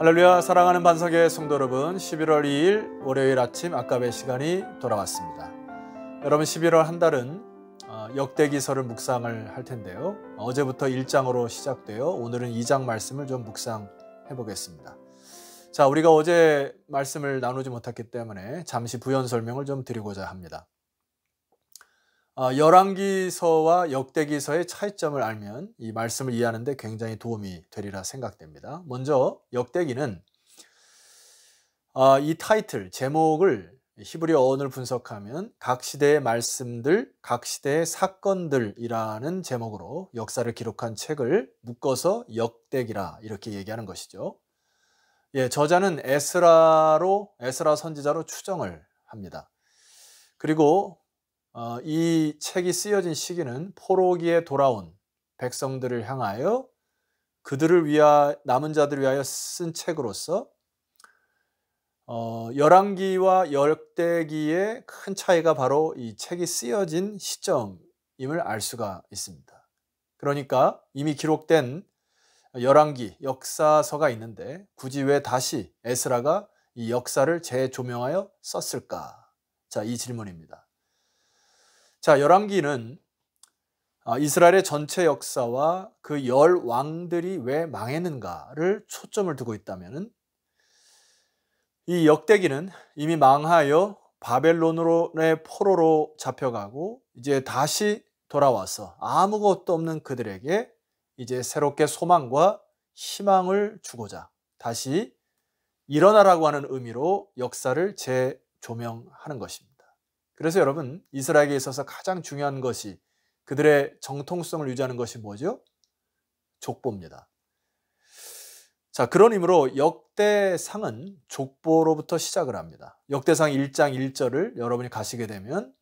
할렐루야. 사랑하는 반석의 성도 여러분, 11월 2일 월요일 아침 아까의 시간이 돌아왔습니다. 여러분, 11월 한 달은 역대기서를 묵상을 할 텐데요. 어제부터 1장으로 시작되어 오늘은 2장 말씀을 좀 묵상해 보겠습니다. 자, 우리가 어제 말씀을 나누지 못했기 때문에 잠시 부연 설명을 좀 드리고자 합니다. 열왕기서와 역대기서의 차이점을 알면 이 말씀을 이해하는 데 굉장히 도움이 되리라 생각됩니다. 먼저 역대기는 이 타이틀, 제목을 히브리어 어원을 분석하면 각 시대의 말씀들, 각 시대의 사건들이라는 제목으로 역사를 기록한 책을 묶어서 역대기라 이렇게 얘기하는 것이죠. 저자는 에스라 선지자로 추정을 합니다. 그리고 이 책이 쓰여진 시기는 포로기에 돌아온 백성들을 향하여 남은 자들을 위하여 쓴 책으로서 열왕기와 역대기의 큰 차이가 바로 이 책이 쓰여진 시점임을 알 수가 있습니다. 그러니까 이미 기록된 열왕기 역사서가 있는데 굳이 왜 다시 에스라가 이 역사를 재조명하여 썼을까? 자, 이 질문입니다. 자, 열왕기는 이스라엘의 전체 역사와 그 열 왕들이 왜 망했는가를 초점을 두고 있다면, 이 역대기는 이미 망하여 바벨론의 포로로 잡혀가고 이제 다시 돌아와서 아무것도 없는 그들에게 이제 새롭게 소망과 희망을 주고자 다시 일어나라고 하는 의미로 역사를 재조명하는 것입니다. 그래서 여러분, 이스라엘에게 있어서 가장 중요한 것이, 그들의 정통성을 유지하는 것이 뭐죠? 족보입니다. 자, 그런 의미로 역대상은 족보로부터 시작을 합니다. 역대상 1장 1절을 여러분이 가시게 되면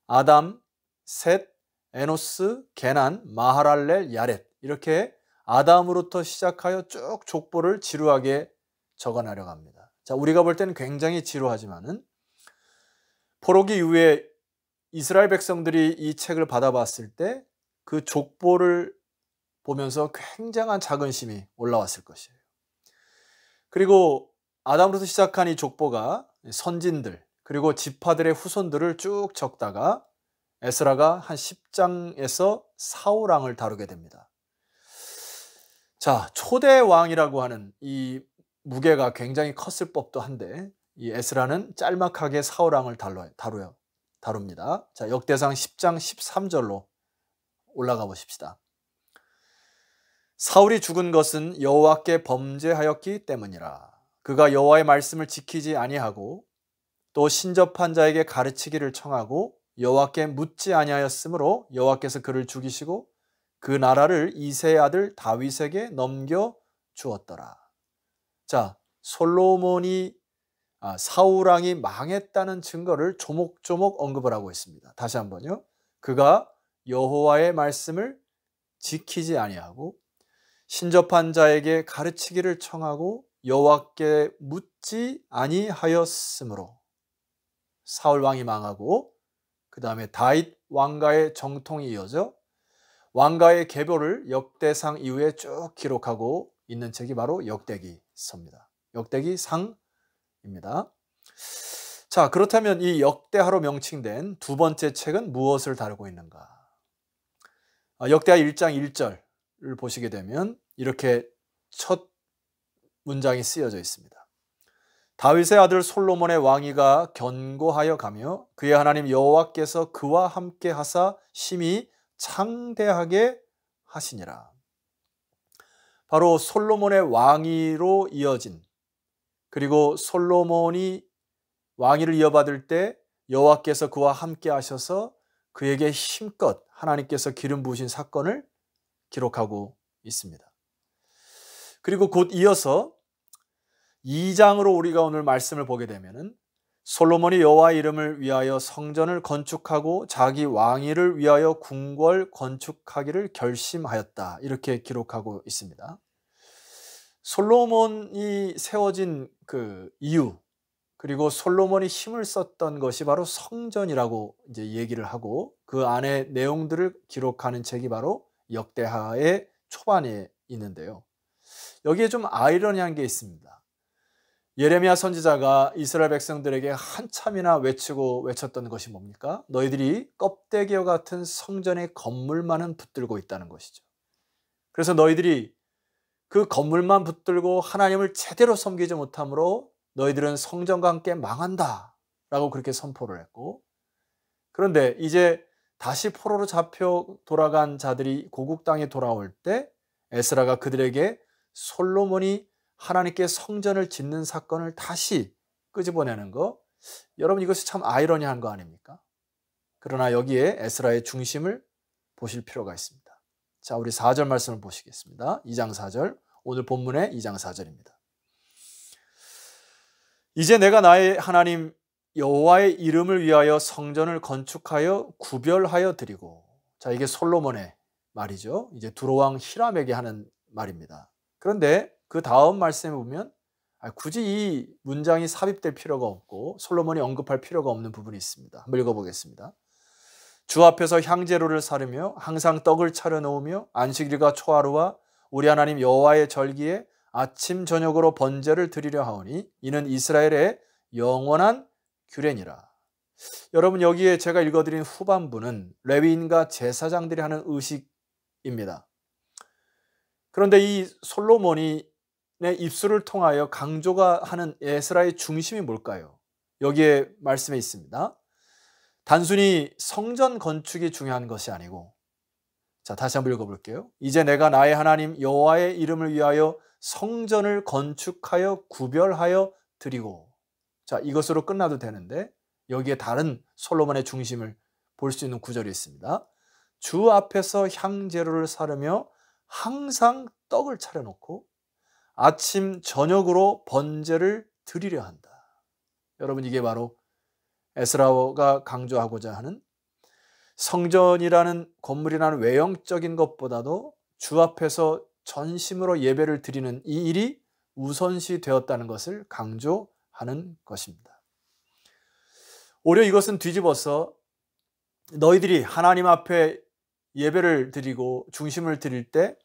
아담, 셋, 에노스, 게난, 마하랄렐, 야렛, 이렇게 아담으로부터 시작하여 쭉 족보를 지루하게 적어나려고 합니다. 자, 우리가 볼 때는 굉장히 지루하지만은 포로기 이후에 이스라엘 백성들이 이 책을 받아봤을 때 그 족보를 보면서 굉장한 자긍심이 올라왔을 것이에요. 그리고 아담으로부터 시작한 이 족보가 선진들 그리고 지파들의 후손들을 쭉 적다가 에스라가 한 10장에서 사울왕을 다루게 됩니다. 자, 초대 왕이라고 하는 이 무게가 굉장히 컸을 법도 한데 이 에스라는 짤막하게 사울왕을 다룹니다. 자, 역대상 10장 13절로 올라가 보십시다. 사울이 죽은 것은 여호와께 범죄하였기 때문이라. 그가 여호와의 말씀을 지키지 아니하고 또 신접한 자에게 가르치기를 청하고 여호와께 묻지 아니하였으므로 여호와께서 그를 죽이시고 그 나라를 이새의 아들 다윗에게 넘겨 주었더라. 자, 사울왕이 망했다는 증거를 조목조목 언급을 하고 있습니다. 다시 한번요. 그가 여호와의 말씀을 지키지 아니하고 신접한 자에게 가르치기를 청하고 여호와께 묻지 아니하였으므로 사울 왕이 망하고 그 다음에 다윗 왕가의 정통이 이어져 왕가의 계보를 역대상 이후에 쭉 기록하고 있는 책이 바로 역대기서입니다. 역대기상입니다. 자, 그렇다면 이 역대하로 명칭된 두 번째 책은 무엇을 다루고 있는가? 역대하 1장 1절을 보시게 되면 이렇게 첫 문장이 쓰여져 있습니다. 다윗의 아들 솔로몬의 왕위가 견고하여 가며 그의 하나님 여호와께서 그와 함께 하사 심히 창대하게 하시니라. 바로 솔로몬의 왕위로 이어진, 그리고 솔로몬이 왕위를 이어받을 때 여호와께서 그와 함께 하셔서 그에게 힘껏 하나님께서 기름 부으신 사건을 기록하고 있습니다. 그리고 곧 이어서 2장으로 우리가 오늘 말씀을 보게 되면은 솔로몬이 여호와의 이름을 위하여 성전을 건축하고 자기 왕위를 위하여 궁궐 건축하기를 결심하였다. 이렇게 기록하고 있습니다. 솔로몬이 세워진 그 이유, 그리고 솔로몬이 힘을 썼던 것이 바로 성전이라고 이제 얘기를 하고 그 안에 내용들을 기록하는 책이 바로 역대하의 초반에 있는데요. 여기에 좀 아이러니한 게 있습니다. 예레미야 선지자가 이스라엘 백성들에게 한참이나 외쳤던 것이 뭡니까? 너희들이 껍데기와 같은 성전의 건물만은 붙들고 있다는 것이죠. 그래서 너희들이 그 건물만 붙들고 하나님을 제대로 섬기지 못하므로 너희들은 성전과 함께 망한다 라고 그렇게 선포를 했고, 그런데 이제 다시 포로로 잡혀 돌아간 자들이 고국 땅에 돌아올 때 에스라가 그들에게 솔로몬이 하나님께 성전을 짓는 사건을 다시 끄집어내는 거, 여러분 이것이 참 아이러니한 거 아닙니까? 그러나 여기에 에스라의 중심을 보실 필요가 있습니다. 자, 우리 4절 말씀을 보시겠습니다. 2장 4절, 오늘 본문의 2장 4절입니다. 이제 내가 나의 하나님 여호와의 이름을 위하여 성전을 건축하여 구별하여 드리고, 자, 이게 솔로몬의 말이죠. 이제 두로왕 히람에게 하는 말입니다. 그런데 그 다음 말씀에 보면 굳이 이 문장이 삽입될 필요가 없고 솔로몬이 언급할 필요가 없는 부분이 있습니다. 한번 읽어보겠습니다. 주 앞에서 향제로를 사르며 항상 떡을 차려 놓으며 안식일과 초하루와 우리 하나님 여호와의 절기에 아침 저녁으로 번제를 드리려 하오니 이는 이스라엘의 영원한 규례니라. 여러분, 여기에 제가 읽어드린 후반부는 레위인과 제사장들이 하는 의식입니다. 그런데 이 솔로몬의 입술을 통하여 강조가 하는 에스라의 중심이 뭘까요? 여기에 말씀에 있습니다. 단순히 성전 건축이 중요한 것이 아니고, 자, 다시 한번 읽어볼게요. 이제 내가 나의 하나님 여호와의 이름을 위하여 성전을 건축하여 구별하여 드리고, 자, 이것으로 끝나도 되는데 여기에 다른 솔로몬의 중심을 볼 수 있는 구절이 있습니다. 주 앞에서 향제로를 사르며 항상 떡을 차려놓고 아침 저녁으로 번제를 드리려 한다. 여러분, 이게 바로 에스라가 강조하고자 하는 성전이라는 건물이라는 외형적인 것보다도 주 앞에서 전심으로 예배를 드리는 이 일이 우선시 되었다는 것을 강조하는 것입니다. 오히려 이것은 뒤집어서 너희들이 하나님 앞에 예배를 드리고 중심을 드릴 때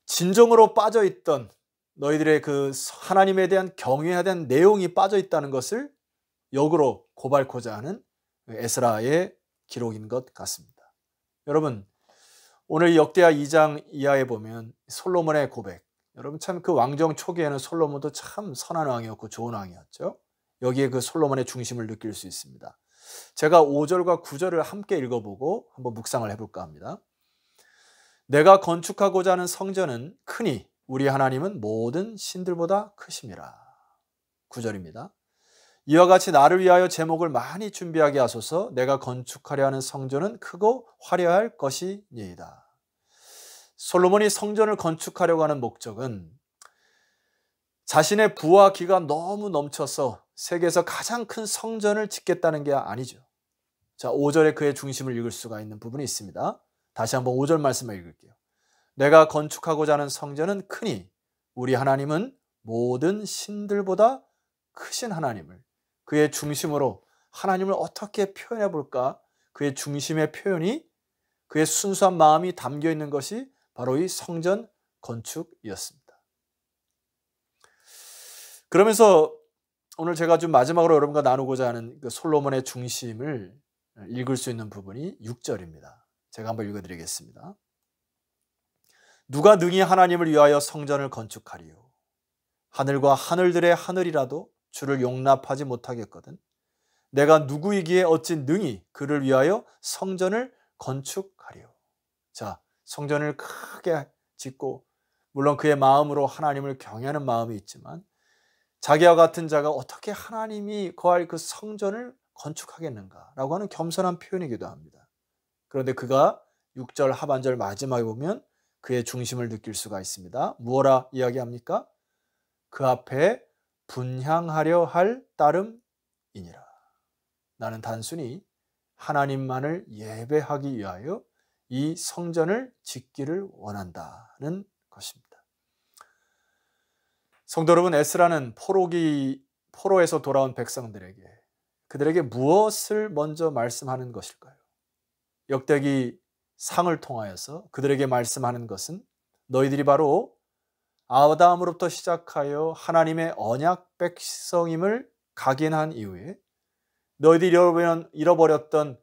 진정으로 빠져있던 너희들의 그 하나님에 대한 경외에 대한 내용이 빠져있다는 것을 역으로 고발코자 하는 에스라의 기록인 것 같습니다. 여러분, 오늘 역대하 2장 이하에 보면 솔로몬의 고백, 여러분 참 그 왕정 초기에는 솔로몬도 참 선한 왕이었고 좋은 왕이었죠. 여기에 그 솔로몬의 중심을 느낄 수 있습니다. 제가 5절과 9절을 함께 읽어보고 한번 묵상을 해볼까 합니다. 내가 건축하고자 하는 성전은 크니 우리 하나님은 모든 신들보다 크심이라. 9절입니다. 이와 같이 나를 위하여 제목을 많이 준비하게 하소서. 내가 건축하려 하는 성전은 크고 화려할 것이니이다. 솔로몬이 성전을 건축하려고 하는 목적은 자신의 부와 기가 너무 넘쳐서 세계에서 가장 큰 성전을 짓겠다는 게 아니죠. 자, 5절에 그의 중심을 읽을 수가 있는 부분이 있습니다. 다시 한번 5절 말씀을 읽을게요. 내가 건축하고자 하는 성전은 크니 우리 하나님은 모든 신들보다 크신 하나님을, 그의 중심으로 하나님을 어떻게 표현해 볼까? 그의 중심의 표현이, 그의 순수한 마음이 담겨 있는 것이 바로 이 성전 건축이었습니다. 그러면서 오늘 제가 좀 마지막으로 여러분과 나누고자 하는 그 솔로몬의 중심을 읽을 수 있는 부분이 6절입니다. 제가 한번 읽어드리겠습니다. 누가 능히 하나님을 위하여 성전을 건축하리요? 하늘과 하늘들의 하늘이라도 주를 용납하지 못하겠거든. 내가 누구이기에 어찌 능히 그를 위하여 성전을 건축하리요? 자, 성전을 크게 짓고 물론 그의 마음으로 하나님을 경외하는 마음이 있지만 자기와 같은 자가 어떻게 하나님이 거할 그 성전을 건축하겠는가라고 하는 겸손한 표현이기도 합니다. 그런데 그가 6절 하반절 마지막에 보면 그의 중심을 느낄 수가 있습니다. 무엇라 이야기합니까? 그 앞에 분향하려 할 따름이니라. 나는 단순히 하나님만을 예배하기 위하여 이 성전을 짓기를 원한다는 것입니다. 성도 여러분, 에스라는 포로에서 돌아온 백성들에게, 그들에게 무엇을 먼저 말씀하는 것일까요? 역대기 상을 통하여서 그들에게 말씀하는 것은 너희들이 바로 아담으로부터 시작하여 하나님의 언약 백성임을 각인한 이후에 너희들이 잃어버렸던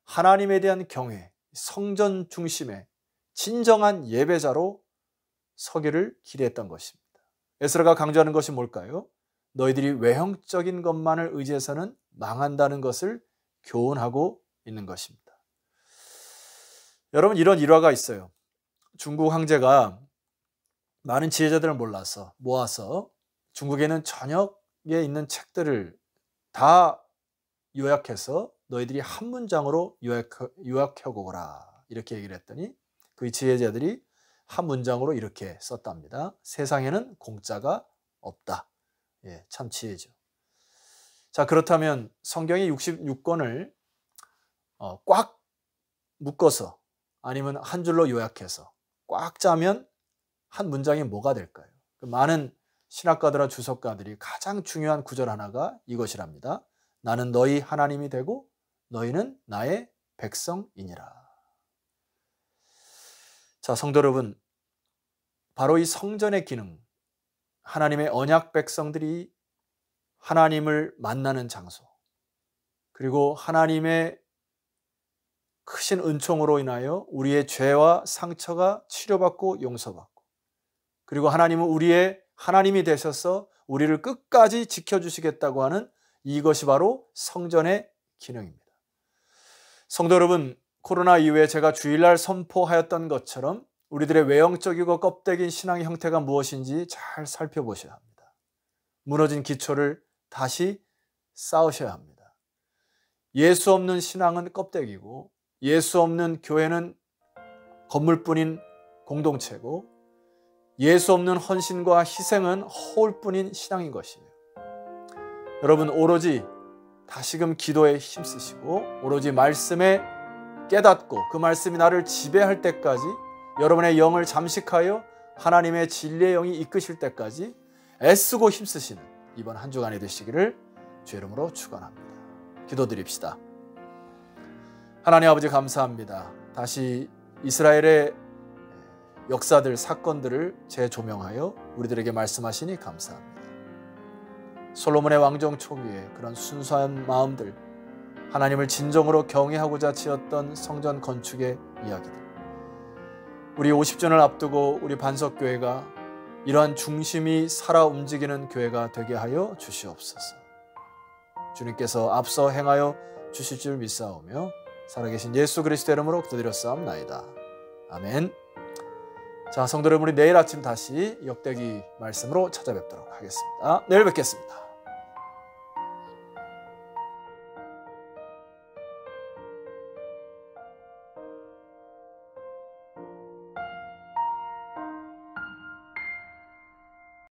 하나님에 대한 경외, 성전 중심의 진정한 예배자로 서기를 기대했던 것입니다. 에스라가 강조하는 것이 뭘까요? 너희들이 외형적인 것만을 의지해서는 망한다는 것을 교훈하고 있는 것입니다. 여러분, 이런 일화가 있어요. 중국 황제가 많은 지혜자들을 모아서 중국에는 전역에 있는 책들을 다 요약해서 너희들이 한 문장으로 요약해보거라 이렇게 얘기를 했더니 그 지혜자들이 한 문장으로 이렇게 썼답니다. 세상에는 공짜가 없다. 예, 참 지혜죠. 자, 그렇다면 성경의 66권을 꽉 묶어서 아니면 한 줄로 요약해서 꽉 짜면 한 문장이 뭐가 될까요? 많은 신학가들과 주석가들이 가장 중요한 구절 하나가 이것이랍니다. 나는 너희 하나님이 되고 너희는 나의 백성이니라. 자, 성도 여러분, 바로 이 성전의 기능, 하나님의 언약 백성들이 하나님을 만나는 장소, 그리고 하나님의 크신 은총으로 인하여 우리의 죄와 상처가 치료받고 용서받고, 그리고 하나님은 우리의 하나님이 되셔서 우리를 끝까지 지켜주시겠다고 하는 이것이 바로 성전의 기능입니다. 성도 여러분, 코로나 이후에 제가 주일날 선포하였던 것처럼 우리들의 외형적이고 껍데기인 신앙의 형태가 무엇인지 잘 살펴보셔야 합니다. 무너진 기초를 다시 쌓으셔야 합니다. 예수 없는 신앙은 껍데기고 예수 없는 교회는 건물뿐인 공동체고 예수 없는 헌신과 희생은 허울뿐인 신앙인 것이에요. 여러분, 오로지 다시금 기도에 힘쓰시고 오로지 말씀에 깨닫고 그 말씀이 나를 지배할 때까지, 여러분의 영을 잠식하여 하나님의 진리의 영이 이끄실 때까지 애쓰고 힘쓰시는 이번 한 주간이 되시기를 주의 이름으로 축원합니다. 기도드립시다. 하나님 아버지, 감사합니다. 다시 이스라엘의 역사들, 사건들을 재조명하여 우리들에게 말씀하시니 감사합니다. 솔로몬의 왕정 초기에 그런 순수한 마음들, 하나님을 진정으로 경외하고자 지었던 성전 건축의 이야기들, 우리 50주년을 앞두고 우리 반석교회가 이러한 중심이 살아 움직이는 교회가 되게 하여 주시옵소서. 주님께서 앞서 행하여 주실 줄 믿사오며 살아계신 예수 그리스도 이름으로 기도드렸사옵나이다. 아멘. 자, 성도 여러분, 우리 내일 아침 다시 역대기 말씀으로 찾아뵙도록 하겠습니다. 내일 뵙겠습니다.